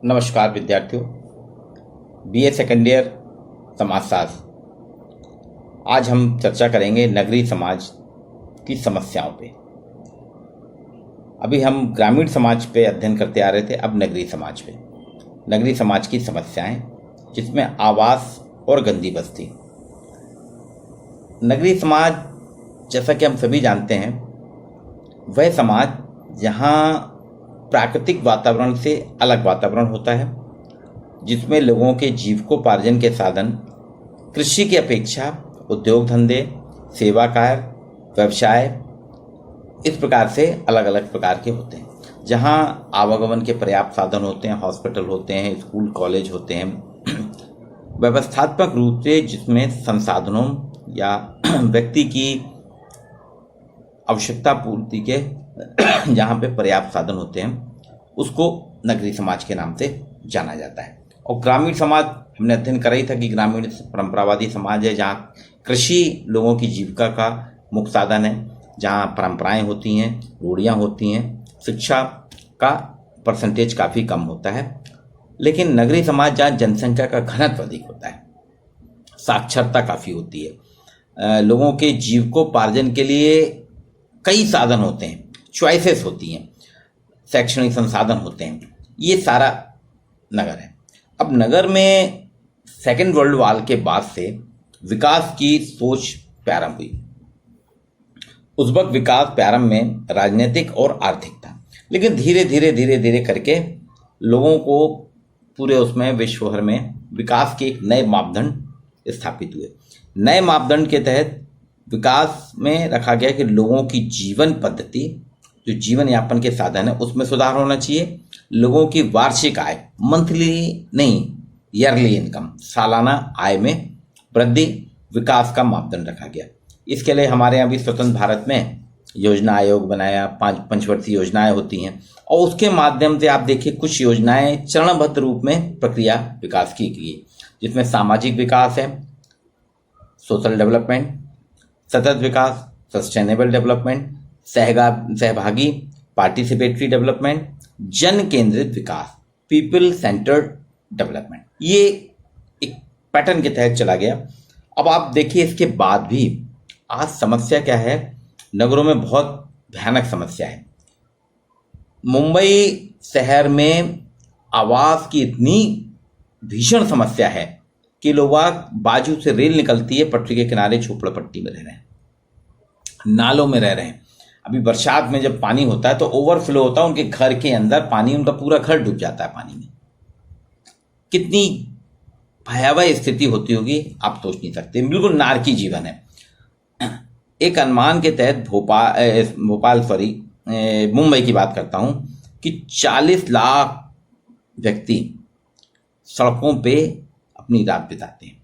नमस्कार विद्यार्थियों। BA second year समाजशास्त्र। आज हम चर्चा करेंगे नगरीय समाज की समस्याओं पे। अभी हम ग्रामीण समाज पे अध्ययन करते आ रहे थे, अब नगरीय समाज पे। नगरीय समाज की समस्याएं, जिसमें आवास और गंदी बस्ती। नगरीय समाज, जैसा कि हम सभी जानते हैं, वह समाज जहाँ प्राकृतिक वातावरण से अलग वातावरण होता है, जिसमें लोगों के जीविकोपार्जन के साधन कृषि की अपेक्षा उद्योग धंधे, सेवा कार्य, व्यवसाय इस प्रकार से अलग अलग प्रकार के होते हैं। जहाँ आवागमन के पर्याप्त साधन होते हैं, हॉस्पिटल होते हैं, स्कूल कॉलेज होते हैं। व्यवस्थात्मक रूप से जिसमें संसाधनों या व्यक्ति की आवश्यकता पूर्ति के जहाँ पे पर्याप्त साधन होते हैं, उसको नगरीय समाज के नाम से जाना जाता है। और ग्रामीण समाज हमने अध्ययन करा ही था कि ग्रामीण परंपरावादी समाज है, जहाँ कृषि लोगों की जीविका का मुख्य साधन है, जहाँ परंपराएं होती हैं, रूढ़ियाँ होती हैं, शिक्षा का परसेंटेज काफ़ी कम होता है। लेकिन नगरीय समाज जहाँ जनसंख्या का घनत्व अधिक होता है, साक्षरता काफ़ी होती है, लोगों के जीविकोपार्जन के लिए कई साधन होते हैं, चॉइसेस होती हैं, शैक्षणिक संसाधन होते हैं, ये सारा नगर है। अब नगर में सेकेंड वर्ल्ड वॉर के बाद से विकास की सोच प्रारंभ हुई। उस वक्त विकास प्रारंभ में राजनीतिक और आर्थिक था, लेकिन धीरे धीरे करके लोगों को पूरे उसमें विश्व भर में विकास के एक नए मापदंड स्थापित हुए। नए मापदंड के तहत विकास में रखा गया कि लोगों की जीवन पद्धति, जो जीवन यापन के साधन है, उसमें सुधार होना चाहिए। लोगों की वार्षिक आय, मंथली नहीं ईयरली इनकम, सालाना आय में वृद्धि विकास का मापदंड रखा गया। इसके लिए हमारे यहाँ भी स्वतंत्र भारत में योजना आयोग बनाया, 5 पंचवर्षीय योजनाएं होती हैं, और उसके माध्यम से आप देखिए कुछ योजनाएं चरणबद्ध रूप में प्रक्रिया विकास की गई, जिसमें सामाजिक विकास है, सोशल डेवलपमेंट, सतत विकास, सस्टेनेबल डेवलपमेंट, सहभागी पार्टिसिपेटरी डेवलपमेंट, जन केंद्रित विकास, पीपल सेंटर्ड डेवलपमेंट। ये एक पैटर्न के तहत चला गया। अब आप देखिए इसके बाद भी आज समस्या क्या है, नगरों में बहुत भयानक समस्या है। मुंबई शहर में आवास की इतनी भीषण समस्या है कि लोग बाजू से रेल निकलती है, पटरी के किनारे झोपड़पट्टी में रह रहे हैं, नालों में रह रहे हैं। अभी बरसात में जब पानी होता है तो ओवरफ्लो होता है, उनके घर के अंदर पानी, उनका पूरा घर डूब जाता है पानी में। कितनी भयावह स्थिति होती होगी आप सोच नहीं सकते, बिल्कुल नारकी जीवन है। एक अनुमान के तहत मुंबई की बात करता हूं कि 40 लाख व्यक्ति सड़कों पे अपनी रात बिताते हैं।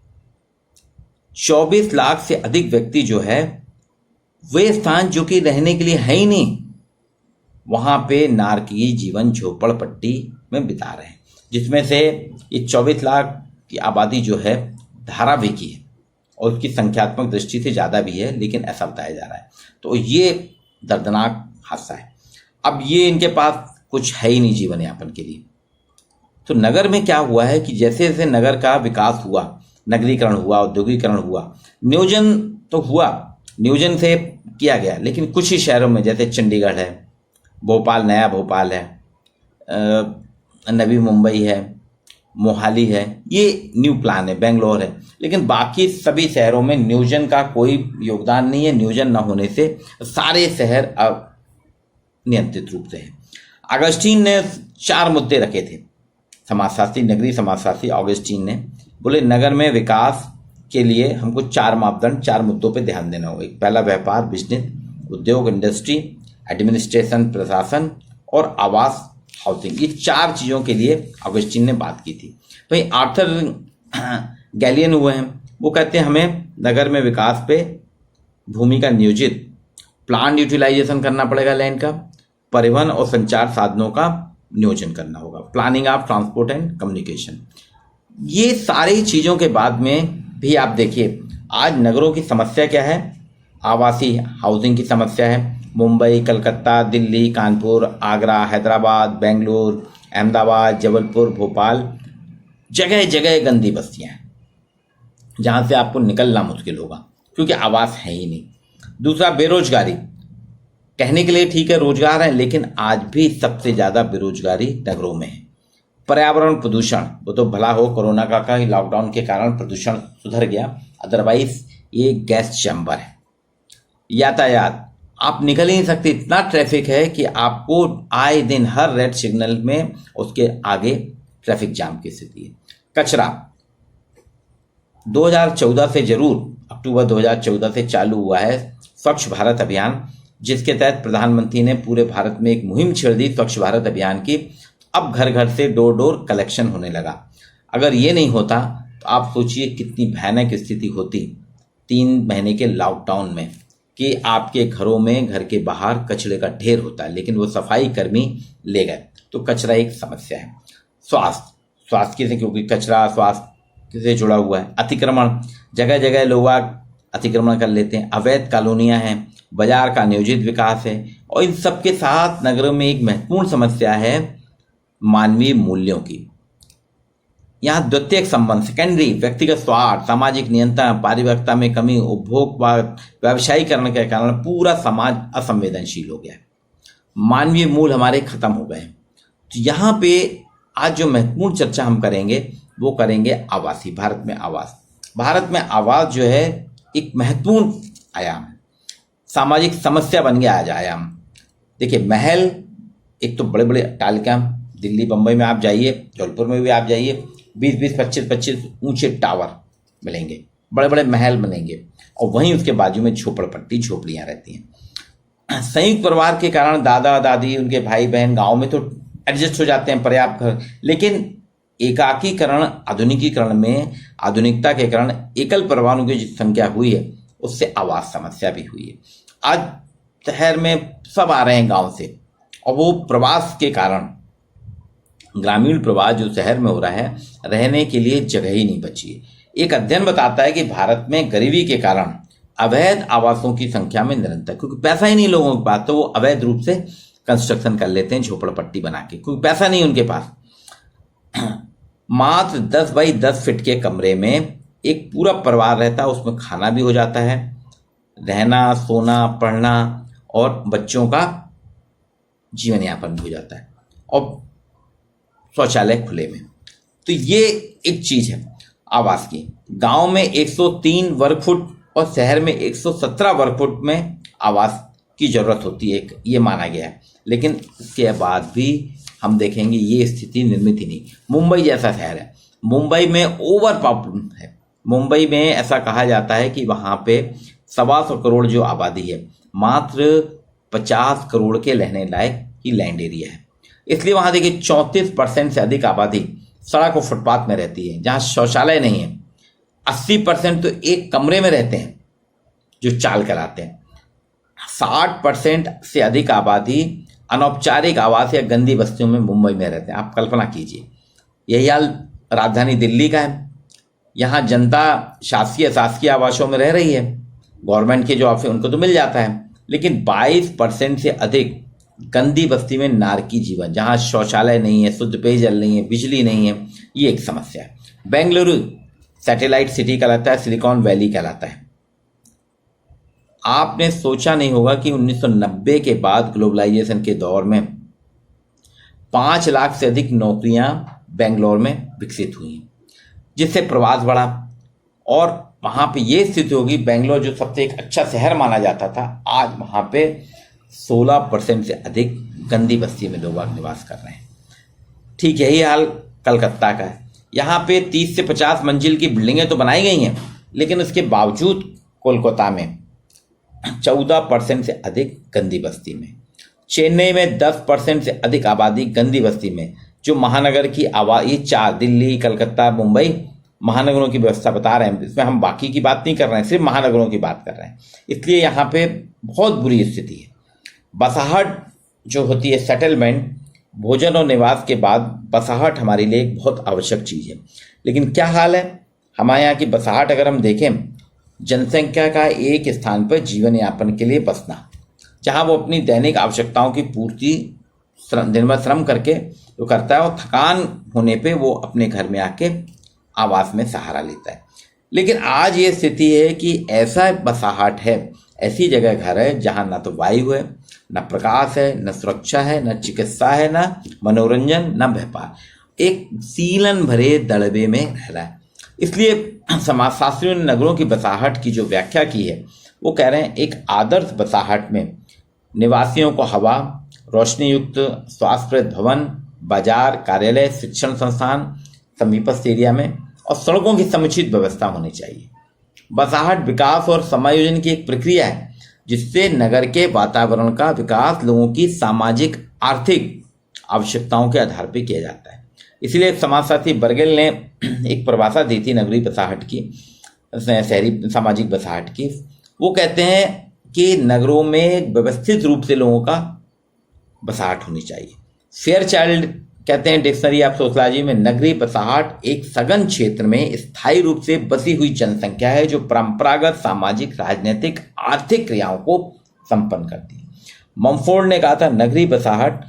24 लाख से अधिक व्यक्ति जो है, वे स्थान जो कि रहने के लिए है ही नहीं, वहां पे नारकीय जीवन झोपड़पट्टी में बिता रहे हैं, जिसमें से ये 24 लाख की आबादी जो है धारावी की है और उसकी संख्यात्मक दृष्टि से ज़्यादा भी है, लेकिन ऐसा बताया जा रहा है। तो ये दर्दनाक हादसा है। अब ये इनके पास कुछ है ही नहीं जीवन यापन के लिए। तो नगर में क्या हुआ है कि जैसे जैसे नगर का विकास हुआ, नगरीकरण हुआ, औद्योगिकरण हुआ, नियोजन तो हुआ, नियोजन से किया गया, लेकिन कुछ ही शहरों में, जैसे चंडीगढ़ है, भोपाल, नया भोपाल है, नवी मुंबई है, मोहाली है, ये न्यू प्लान है, बेंगलोर है, लेकिन बाकी सभी शहरों में नियोजन का कोई योगदान नहीं है। नियोजन न होने से सारे शहर अब नियंत्रित रूप से हैं। अगस्टीन ने 4 मुद्दे रखे थे, समाजशास्त्री, नगरीय समाजशास्त्री ऑगस्टीन ने बोले नगर में विकास के लिए हमको 4 मापदंड, 4 मुद्दों पे ध्यान देना होगा। पहला व्यापार, बिजनेस, उद्योग, इंडस्ट्री, एडमिनिस्ट्रेशन, प्रशासन, और आवास, हाउसिंग। ये 4 चीज़ों के लिए ऑगस्टीन ने बात की थी। वहीं आर्थर गैलियन हुए हैं, वो कहते हैं हमें नगर में विकास पे भूमि का नियोजित प्लान यूटिलाइजेशन करना पड़ेगा, लैंड का, परिवहन और संचार साधनों का नियोजन करना होगा, planning of transport and communication. ये सारी चीज़ों के बाद में भी आप देखिए आज नगरों की समस्या क्या है, आवासीय हाउसिंग की समस्या है। मुंबई, कलकत्ता, दिल्ली, कानपुर, आगरा, हैदराबाद, बेंगलुरु, अहमदाबाद, जबलपुर, भोपाल, जगह जगह गंदी बस्तियां हैं जहां से आपको निकलना मुश्किल होगा क्योंकि आवास है ही नहीं। दूसरा, बेरोजगारी। कहने के लिए ठीक है रोजगार है, लेकिन आज भी सबसे ज्यादा बेरोजगारी नगरों में है। पर्यावरण प्रदूषण, वो तो भला हो कोरोना का ही लॉकडाउन के कारण प्रदूषण सुधर गया, अदरवाइज ये गैस चैम्बर है। यातायात, आप निकल ही नहीं सकते, इतना ट्रैफिक है कि आपको आए दिन हर रेड सिग्नल में उसके आगे ट्रैफिक जाम की स्थिति है। कचरा, 2014 से जरूर, अक्टूबर 2014 से चालू हुआ है स्वच्छ भारत अभियान, जिसके तहत प्रधानमंत्री ने पूरे भारत में एक मुहिम छेड़ दी स्वच्छ भारत अभियान की। अब घर घर से डोर डोर कलेक्शन होने लगा। अगर ये नहीं होता तो आप सोचिए कितनी भयानक स्थिति होती 3 महीने के लॉकडाउन में, कि आपके घरों में, घर के बाहर कचरे का ढेर होता है, लेकिन वो सफाई कर्मी ले गए। तो कचरा एक समस्या है। स्वास्थ्य से, क्योंकि कचरा स्वास्थ्य से जुड़ा हुआ है। अतिक्रमण, जगह जगह लोग अतिक्रमण कर लेते हैं, अवैध कॉलोनियां हैं, बाजार का नियोजित विकास है, और इन सबके साथ नगरों में एक महत्वपूर्ण समस्या है मानवीय मूल्यों की। यहाँ द्वितीयक संबंध, सेकेंडरी, व्यक्तिगत स्वार्थ, सामाजिक नियंत्रण, पारिवारिकता में कमी, उपभोग व व्यवसायीकरण के कारण पूरा समाज असंवेदनशील हो गया है। मानवीय मूल हमारे खत्म हो गए। तो यहाँ पे आज जो महत्वपूर्ण चर्चा हम करेंगे वो करेंगे आवासीय, भारत में आवास। भारत में आवास जो है एक महत्वपूर्ण आयाम है, सामाजिक समस्या बन गया आज आयाम। देखिए, महल, एक तो बड़े बड़े अट्टालिका, दिल्ली बम्बई में आप जाइए, जबलपुर में भी आप जाइए, 20-20, 25-25 ऊंचे टावर मिलेंगे, बड़े बड़े महल बनेंगे, और वहीं उसके बाजू में झोपड़पट्टी, झोपड़ियां रहती हैं। संयुक्त परिवार के कारण दादा दादी, उनके भाई बहन गांव में तो एडजस्ट हो जाते हैं, पर्याप्त घर, लेकिन एकाकीकरण, आधुनिकीकरण में आधुनिकता के कारण एकल परिवारों की जो संख्या हुई है उससे आवास समस्या भी हुई है। आज शहर में सब आ रहे हैं गांव से, और वो प्रवास के कारण, ग्रामीण प्रवास जो शहर में हो रहा है, रहने के लिए जगह ही नहीं बची है। एक अध्ययन बताता है कि भारत में गरीबी के कारण अवैध आवासों की संख्या में निरंतर, क्योंकि पैसा ही नहीं लोगों के पास, तो वो अवैध रूप से कंस्ट्रक्शन कर लेते हैं झोपड़पट्टी बना के, क्योंकि पैसा नहीं उनके पास। मात्र 10 बाई 10 फीट के कमरे में एक पूरा परिवार रहता है, उसमें खाना भी हो जाता है, रहना, सोना, पढ़ना और बच्चों का जीवन यापन भी हो जाता है, और शौचालय खुले में। तो ये एक चीज है आवास की। गांव में 103 वर्ग फुट और शहर में 117 वर्ग फुट में आवास की जरूरत होती है, ये माना गया है। लेकिन इसके बाद भी हम देखेंगे ये स्थिति निर्मित ही नहीं। मुंबई जैसा शहर है, मुंबई में ओवर पॉपुलेशन है। मुंबई में ऐसा कहा जाता है कि वहां पे 125 करोड़ जो आबादी है, मात्र 50 करोड़ के रहने लायक ही लैंड एरिया है। इसलिए वहां देखिए 34% से अधिक आबादी सड़क और फुटपाथ में रहती है, जहां शौचालय नहीं है। 80% तो एक कमरे में रहते हैं जो चाल कराते हैं। 60% से अधिक आबादी अनौपचारिक आवास या गंदी बस्तियों में मुंबई में रहते हैं। आप कल्पना कीजिए, यही हाल राजधानी दिल्ली का है। यहाँ जनता शासकीय आवासों में रह रही है, गवर्नमेंट के जो ऑफिस उनको तो मिल जाता है, लेकिन 22% से अधिक गंदी बस्ती में नारकी जीवन, जहाँ शौचालय नहीं है, शुद्ध पेयजल नहीं है, बिजली नहीं है, ये एक समस्या है। बेंगलुरु सैटेलाइट सिटी कहलाता है, सिलिकॉन वैली कहलाता है। आपने सोचा नहीं होगा कि 1990 के बाद ग्लोबलाइजेशन के दौर में 5 लाख से अधिक नौकरियां बेंगलोर में विकसित हुई, जिससे प्रवास बढ़ा, और वहां पे ये स्थिति होगी, बेंगलोर जो सबसे एक अच्छा शहर माना जाता था, आज वहां पे 16% से अधिक गंदी बस्ती में लोग निवास कर रहे हैं। ठीक यही हाल कलकत्ता का है। यहाँ पे 30 से 50 मंजिल की बिल्डिंगें तो बनाई गई हैं, लेकिन उसके बावजूद कोलकाता में 14% से अधिक गंदी बस्ती में, चेन्नई में 10% से अधिक आबादी गंदी बस्ती में, जो महानगर की आबादी, 4 दिल्ली, कलकत्ता, मुंबई महानगरों की व्यवस्था बता रहे हैं, इसमें हम बाकी की बात नहीं कर रहे हैं, सिर्फ महानगरों की बात कर रहे हैं। इसलिए यहाँ पे बहुत बुरी स्थिति है। बसाहट जो होती है, सेटलमेंट, भोजन और निवास के बाद बसाहट हमारे लिए एक बहुत आवश्यक चीज़ है। लेकिन क्या हाल है हमारे यहाँ की बसाहट? अगर हम देखें, जनसंख्या का एक स्थान पर जीवन यापन के लिए बसना, जहाँ वो अपनी दैनिक आवश्यकताओं की पूर्ति दिन भर श्रम करके वो करता है और थकान होने पे वो अपने घर में आके आवास में सहारा लेता है। लेकिन आज ये स्थिति है कि ऐसा बसाहट है, ऐसी जगह घर है जहाँ ना तो वायु है, न प्रकाश है, न सुरक्षा है, न चिकित्सा है, न मनोरंजन, न व्यापार, एक सीलन भरे दड़बे में रह रहा है। इसलिए समाजशास्त्रियों ने नगरों की बसाहट की जो व्याख्या की है वो कह रहे हैं एक आदर्श बसाहट में निवासियों को हवा, रोशनी युक्त स्वास्थ्यप्रद भवन, बाजार, कार्यालय, शिक्षण संस्थान समीपस्थ एरिया में और सड़कों की समुचित व्यवस्था होनी चाहिए। बसाहट विकास और समायोजन की एक प्रक्रिया है जिससे नगर के वातावरण का विकास लोगों की सामाजिक आर्थिक आवश्यकताओं के आधार पर किया जाता है। इसलिए समाजशास्त्री बर्गेल ने एक परिभाषा दी थी नगरीय बसाहट की, शहरी सामाजिक बसाहट की। वो कहते हैं कि नगरों में व्यवस्थित रूप से लोगों का बसाहट होनी चाहिए। फेयरचाइल्ड कहते हैं डिक्शनरी ऑफ सोशियोलॉजी में, नगरीय बसाहट एक सघन क्षेत्र में स्थायी रूप से बसी हुई जनसंख्या है जो परंपरागत सामाजिक, राजनीतिक, आर्थिक क्रियाओं को संपन्न करती है। मम्फोर्ड ने कहा था नगरीय बसाहट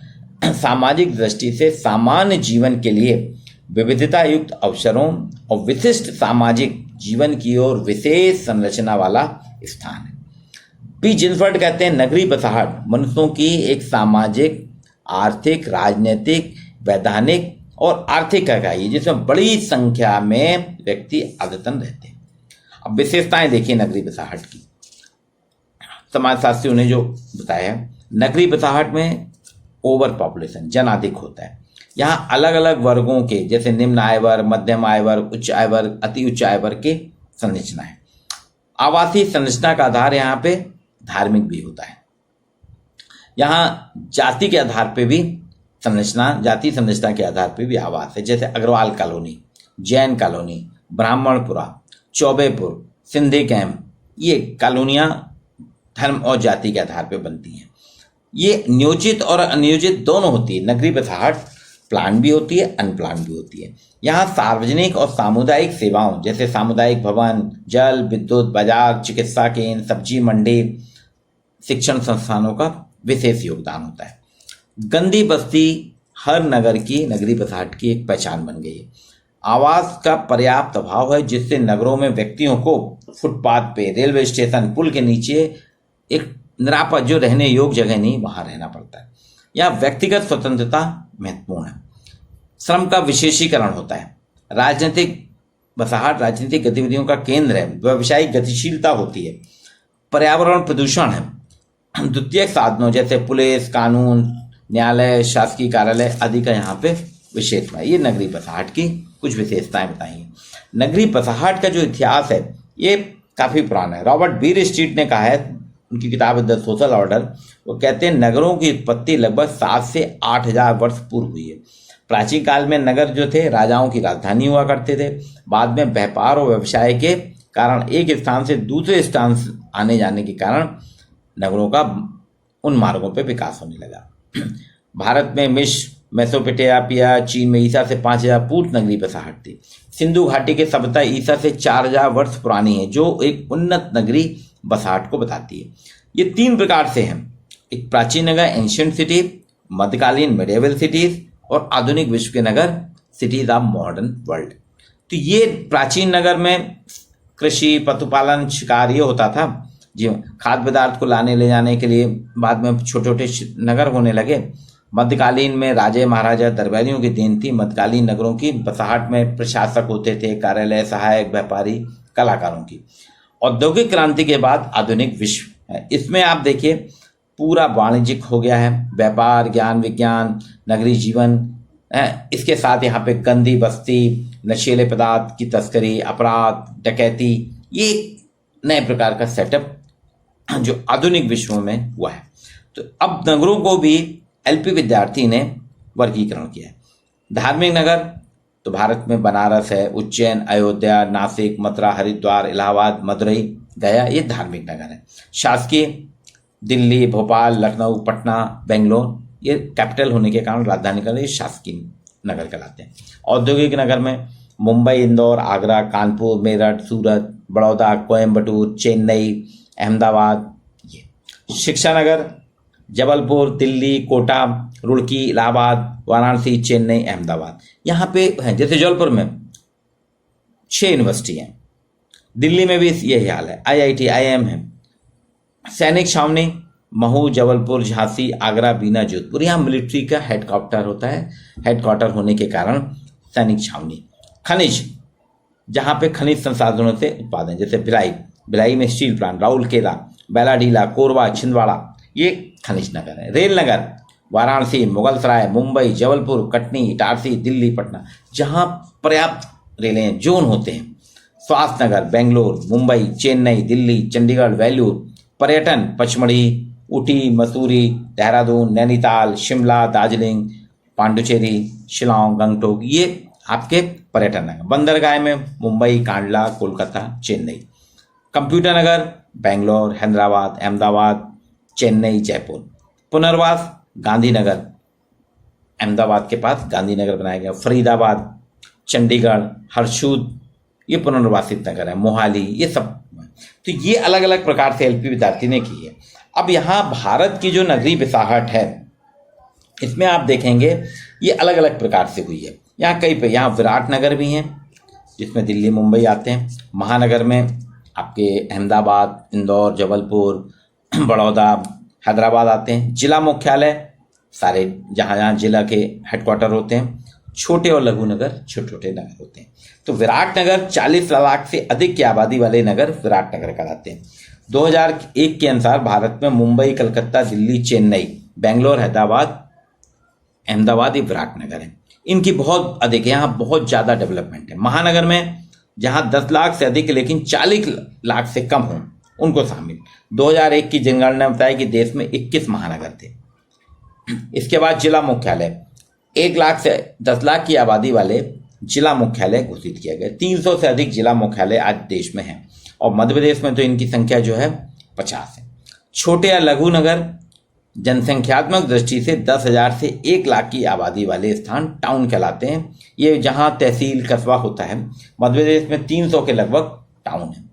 सामाजिक दृष्टि से सामान्य जीवन के लिए विविधता युक्त अवसरों और विशिष्ट सामाजिक जीवन की ओर विशेष संरचना वाला स्थान है। पी जिन्सबर्ग कहते हैं नगरीय बसाहट मनुष्यों की एक सामाजिक, आर्थिक, राजनीतिक, वैधानिक और आर्थिक इकाई है जिसमें बड़ी संख्या में व्यक्ति आदतन रहते हैं। अब विशेषताएं देखिए नगरीय बसाहट की। समाजशास्त्रियों ने जो बताया है, नगरीय बसाहट में ओवर पॉपुलेशन, जन अधिक होता है। यहाँ अलग अलग वर्गों के जैसे निम्न आय वर्ग, मध्यम आय वर्ग, उच्च आय वर्ग, अति उच्च आय वर्ग के संरचना है। आवासीय संरचना का आधार यहाँ पे धार्मिक भी होता है। यहाँ जाति के आधार पे भी संरचना, जाति संरचना के आधार पे भी आवास है। जैसे Agarwal colony, Jain colony, Brahmanpura, Chaubepur, Sindhi camp, ये कॉलोनियाँ धर्म और जाति के आधार पे बनती हैं। ये नियोजित और अनियोजित दोनों होती है। नगरीय बसाहट प्लान भी होती है, अनप्लान भी होती है। यहाँ सार्वजनिक और सामुदायिक सेवाओं जैसे सामुदायिक भवन, जल, विद्युत, बाजार, चिकित्सा केंद्र, सब्जी मंडी, शिक्षण संस्थानों का विशेष योगदान होता है। गंदी बस्ती हर नगर की नगरीय बसाहट की एक पहचान बन गई है। आवास का पर्याप्त अभाव है जिससे नगरों में व्यक्तियों को फुटपाथ पे, रेलवे स्टेशन, पुल के नीचे एक निरापद जो रहने योग्य जगह नहीं, वहां रहना पड़ता है। यहाँ व्यक्तिगत स्वतंत्रता महत्वपूर्ण है। श्रम का विशेषीकरण होता है। राजनीतिक बसाहट राजनीतिक गतिविधियों का केंद्र है। व्यावसायिक गतिशीलता होती है। पर्यावरण प्रदूषण है। द्वितीयक साधनों जैसे पुलिस, कानून, न्यायालय, शासकीय कार्यालय आदि का यहाँ पे विशेषता है। ये नगरीय बसाहट की कुछ विशेषताएं बताई हैं। नगरीय बसाहट का जो इतिहास है ये काफी पुराना है। रॉबर्ट बीर स्ट्रीट ने कहा है, उनकी किताब है द सोशल ऑर्डर, वो कहते हैं नगरों की उत्पत्ति लगभग 7 से 8,000 वर्ष पूर्व हुई है। प्राचीन काल में नगर जो थे राजाओं की राजधानी हुआ करते थे। बाद में व्यापार और व्यवसाय के कारण एक स्थान से दूसरे स्थान आने जाने के कारण नगरों का उन मार्गों पर विकास होने लगा। भारत में मिस्र, मेसोपोटामिया, चीन में ईसा से 5,000 पूर्व नगरीय बसाहट थी। सिंधु घाटी की सभ्यता ईसा से 4,000 वर्ष पुरानी है जो एक उन्नत नगरीय बसाहट को बताती है। ये 3 प्रकार से हैं, एक प्राचीन नगर एंशिएंट सिटी, मध्यकालीन मिडिएवल सिटीज और आधुनिक विश्व के नगर सिटीज ऑफ मॉडर्न वर्ल्ड। तो ये प्राचीन नगर में कृषि, पशुपालन, शिकार ये होता था जी। खाद्य पदार्थ को लाने ले जाने के लिए बाद में छोटे छोटे नगर होने लगे। मध्यकालीन में राजे महाराजा दरबारियों की देन थी। मध्यकालीन नगरों की बसाहट में प्रशासक होते थे, कार्यालय, सहायक, व्यापारी, कलाकारों की। औद्योगिक क्रांति के बाद आधुनिक विश्व है। इसमें आप देखिए पूरा वाणिज्यिक हो गया है, व्यापार, ज्ञान, विज्ञान, नगरीय जीवन है। इसके साथ यहाँ पे गंदी बस्ती, नशीले पदार्थ की तस्करी, अपराध, डकैती, ये नए प्रकार का सेटअप जो आधुनिक विश्व में हुआ है। तो अब नगरों को भी एलपी विद्यार्थी ने वर्गीकरण किया है। धार्मिक नगर तो भारत में बनारस है, उज्जैन, अयोध्या, नासिक, मथुरा, हरिद्वार, इलाहाबाद, मदुरई, गया, ये धार्मिक नगर है। शासकीय दिल्ली, भोपाल, लखनऊ, पटना, बेंगलोर, ये कैपिटल होने के कारण राजधानी का ये शासकीय नगर कहलाते हैं। औद्योगिक नगर में मुंबई, इंदौर, आगरा, कानपुर, मेरठ, सूरत, बड़ौदा, कोयम्बटूर, चेन्नई, अहमदाबाद। ये शिक्षा नगर जबलपुर, दिल्ली, कोटा, रुड़की, इलाहाबाद, वाराणसी, चेन्नई, अहमदाबाद। यहाँ पे है, जैसे जबलपुर में 6 यूनिवर्सिटी हैं, दिल्ली में भी यही हाल है, IIT, IIM है, सैनिक छावनी महू, जबलपुर, झांसी, आगरा, बीना, जोधपुर, यहाँ मिलिट्री का हेडक्वार्टर होता है। हेडक्वार्टर होने के कारण सैनिक छावनी। खनिज, जहाँ पे खनिज संसाधनों से उत्पादन, जैसे भिलाई में स्टील प्लांट, राउरकेला, बैलाडीला, कोरबा, छिंदवाड़ा, ये खनिज नगर है। रेल नगर, वाराणसी, मुगलसराय, मुंबई, जबलपुर, कटनी, इटारसी, दिल्ली, पटना, जहाँ पर्याप्त रेलें जोन होते हैं। स्वास्थ्य नगर, बेंगलोर, मुंबई, चेन्नई, दिल्ली, चंडीगढ़, वेल्लूर। पर्यटन, पचमढ़ी, ऊटी, मसूरी, देहरादून, नैनीताल, शिमला, दार्जिलिंग, पांडुचेरी, शिलांग, गंगटोक, ये आपके पर्यटन नगर। बंदरगाह में मुंबई, कांडला, कोलकाता, चेन्नई। कंप्यूटर नगर, बेंगलोर, हैदराबाद, अहमदाबाद, चेन्नई, जयपुर। पुनर्वास, गांधीनगर, अहमदाबाद के पास गांधीनगर बनाया गया। फरीदाबाद, चंडीगढ़, हरसूद, ये पुनर्वासित नगर है। मोहाली, ये सब। तो ये अलग अलग प्रकार से LP विद्यार्थी ने की है। अब यहाँ भारत की जो नगरीय बसाहट है, इसमें आप देखेंगे ये अलग अलग प्रकार से हुई है। यहाँ कई पे, यहाँ विराट नगर भी हैं, जिसमें दिल्ली, मुंबई आते हैं। महानगर में आपके अहमदाबाद, इंदौर, जबलपुर, बड़ौदा, हैदराबाद आते हैं। जिला मुख्यालय सारे जहाँ जहाँ जिला के हेडक्वार्टर होते हैं। छोटे और लघु नगर छोटे छोटे नगर होते हैं। तो विराट नगर 40 लाख से अधिक की आबादी वाले नगर विराट नगर कहलाते हैं। 2001 के अनुसार भारत में मुंबई, कलकत्ता, दिल्ली, चेन्नई, बेंगलोर, हैदराबाद, अहमदाबाद, ये विराट नगर है। इनकी बहुत अधिक है, यहाँ बहुत ज़्यादा डेवलपमेंट है। महानगर में जहाँ 10 लाख से अधिक लेकिन 40 लाख से कम हों, उनको शामिल। 2001 की जनगणना ने बताया कि देश में 21 महानगर थे। इसके बाद जिला मुख्यालय, 1 लाख से 10 लाख की आबादी वाले जिला मुख्यालय घोषित किया गया। 300 से अधिक जिला मुख्यालय आज देश में हैं, और मध्य प्रदेश में तो इनकी संख्या जो है 50 है। छोटे या लघु नगर जनसंख्यात्मक दृष्टि से 10,000 से 1 लाख की आबादी वाले स्थान टाउन कहलाते हैं। ये जहां तहसील कस्बा होता है। मध्य प्रदेश में 300 के लगभग टाउन है।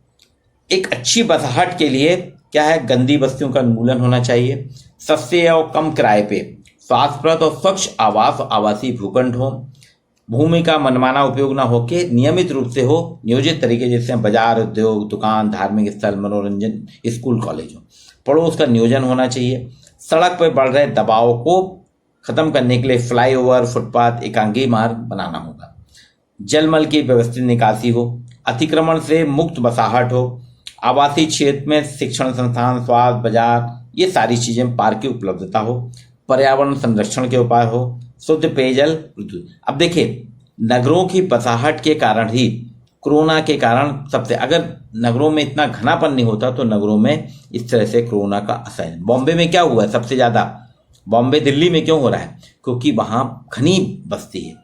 एक अच्छी बसाहट के लिए क्या है, गंदी बस्तियों का उन्मूलन होना चाहिए। सस्ते और कम किराए पे स्वास्थ्यप्रद और स्वच्छ आवास और आवासीय भूखंड हो। भूमि का मनमाना उपयोग ना हो के नियमित रूप से हो, नियोजित तरीके, जैसे बाजार, उद्योग, दुकान, धार्मिक स्थल, मनोरंजन, स्कूल, कॉलेज हो। पड़ोस का नियोजन होना चाहिए। सड़क पर बढ़ रहे दबाव को खत्म करने के लिए फ्लाईओवर, फुटपाथ, एकांगी मार्ग बनाना होगा। जलमल की व्यवस्थित निकासी हो। अतिक्रमण से मुक्त बसाहट हो। आवासीय क्षेत्र में शिक्षण संस्थान, स्वास्थ्य, बाजार, ये सारी चीजें, पार्क की उपलब्धता हो। पर्यावरण संरक्षण के उपाय हो। शुद्ध पेयजल, विद्युत। अब देखिए, नगरों की बसाहट के कारण ही, कोरोना के कारण सबसे, अगर नगरों में इतना घनापन नहीं होता तो नगरों में इस तरह से कोरोना का असर है। बॉम्बे में क्या हुआ है सबसे ज्यादा, बॉम्बे, दिल्ली में क्यों हो रहा है? क्योंकि वहां घनी बस्ती है।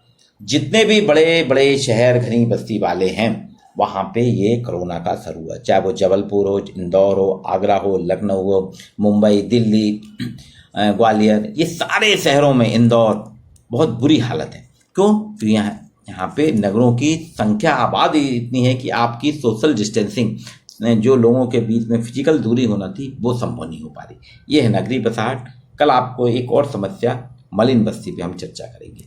जितने भी बड़े बड़े शहर घनी बस्ती वाले हैं, वहां पे ये कोरोना का असर हुआ, चाहे वो जबलपुर हो, इंदौर हो, आगरा हो, लखनऊ हो, मुंबई, दिल्ली, ग्वालियर, ये सारे शहरों में, इंदौर, बहुत बुरी हालत है। क्यों? तो यहाँ पे नगरों की संख्या, आबादी इतनी है कि आपकी सोशल डिस्टेंसिंग, जो लोगों के बीच में फिजिकल दूरी होना थी, वो संभव नहीं हो पा रही। ये है नगरीय बसाहट। कल आपको एक और समस्या, मलिन बस्ती पे हम चर्चा करेंगे।